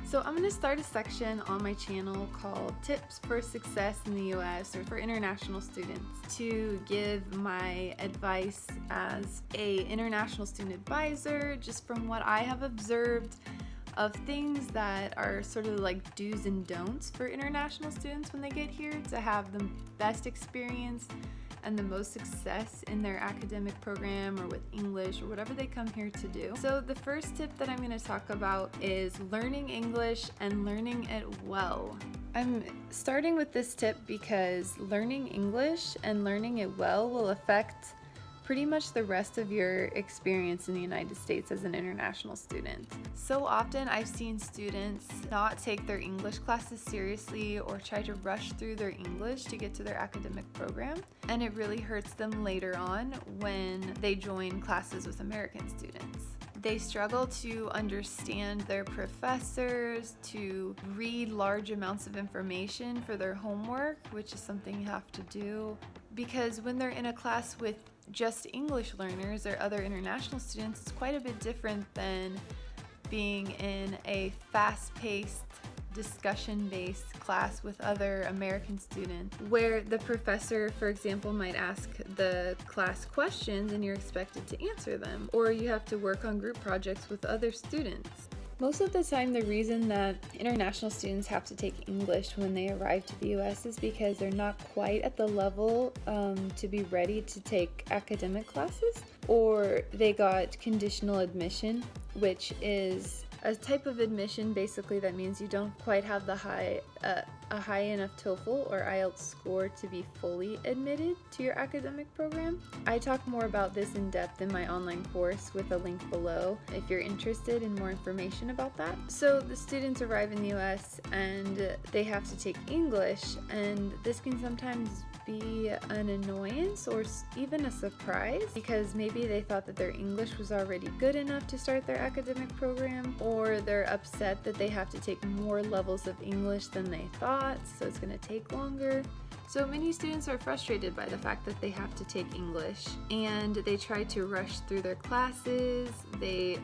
So I'm going to start a section on my channel called Tips for Success in the US or for international students to give my advice as a international student advisor, just from what I have observed of things that are sort of like do's and don'ts for international students when they get here to have the best experience and the most success in their academic program or with English or whatever they come here to do. So the first tip that I'm going to talk about is learning English and learning it well. I'm starting with this tip because learning English and learning it well will affect pretty much the rest of your experience in the United States as an international student. So often I've seen students not take their English classes seriously or try to rush through their English to get to their academic program, and it really hurts them later on when they join classes with American students. They struggle to understand their professors, to read large amounts of information for their homework, which is something you have to do, because when they're in a class with just English learners or other international students, it's quite a bit different than being in a fast-paced, discussion-based class with other American students, where the professor, for example, might ask the class questions and you're expected to answer them, or you have to work on group projects with other students. Most of the time, the reason that international students have to take English when they arrive to the US is because they're not quite at the level to be ready to take academic classes, or they got conditional admission, which is a type of admission basically that means you don't quite have the a high enough TOEFL or IELTS score to be fully admitted to your academic program. I talk more about this in depth in my online course with a link below if you're interested in more information about that. So the students arrive in the US and they have to take English, and this can sometimes be an annoyance or even a surprise because maybe they thought that their English was already good enough to start their academic program, or they're upset that they have to take more levels of English than they thought, so it's going to take longer. So many students are frustrated by the fact that they have to take English, and they try to rush through their classes,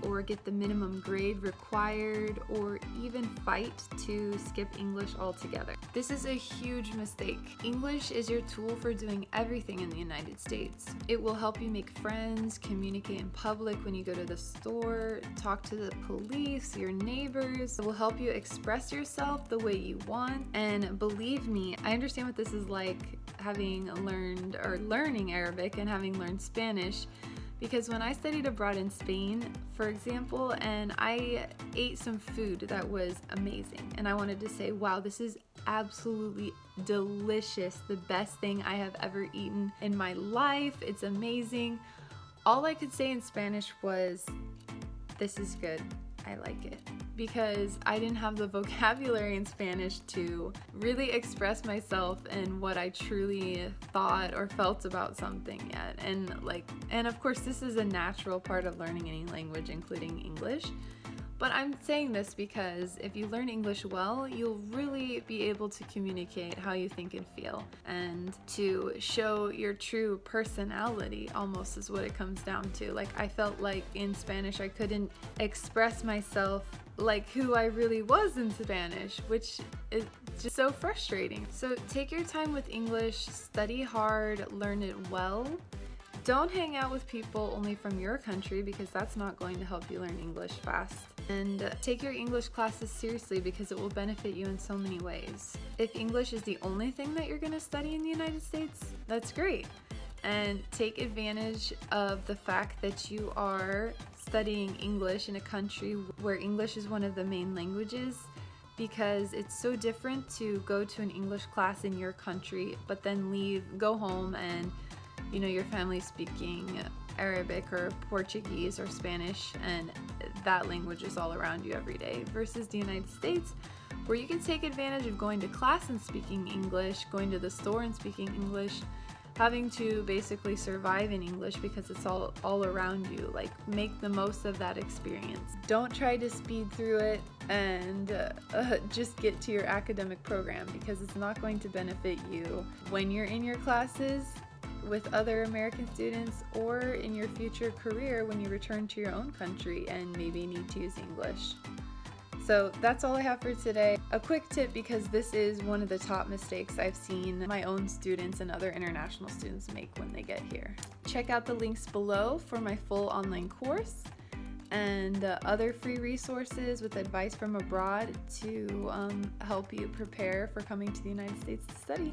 or get the minimum grade required, or even fight to skip English altogether. This is a huge mistake. English is your tool for doing everything in the United States. It will help you make friends, communicate in public when you go to the store, talk to the police, your neighbors. It will help you express yourself the way you want, and believe me, I understand what this is like having learned or learning Arabic and having learned Spanish, because when I studied abroad in Spain, for example, and I ate some food that was amazing, and I wanted to say, wow, this is absolutely delicious, the best thing I have ever eaten in my life, it's amazing. All I could say in Spanish was, this is good, I like it, because I didn't have the vocabulary in Spanish to really express myself and what I truly thought or felt about something yet. And of course, this is a natural part of learning any language, including English. But I'm saying this because if you learn English well, you'll really be able to communicate how you think and feel, and to show your true personality almost is what it comes down to. Like, I felt like in Spanish I couldn't express myself like who I really was in Spanish, which is just so frustrating. So take your time with English, study hard, learn it well. Don't hang out with people only from your country because that's not going to help you learn English fast. And take your English classes seriously because it will benefit you in so many ways. If English is the only thing that you're going to study in the United States, that's great. And take advantage of the fact that you are studying English in a country where English is one of the main languages, because it's so different to go to an English class in your country but then go home and your family's speaking Arabic or Portuguese or Spanish, and that language is all around you every day, versus the United States, where you can take advantage of going to class and speaking English, going to the store and speaking English, having to basically survive in English because it's all around you. Like, make the most of that experience. Don't try to speed through it and just get to your academic program, because it's not going to benefit you when you're in your classes with other American students, or in your future career when you return to your own country and maybe need to use English. So that's all I have for today. A quick tip, because this is one of the top mistakes I've seen my own students and other international students make when they get here. Check out the links below for my full online course and other free resources with advice from abroad to help you prepare for coming to the United States to study.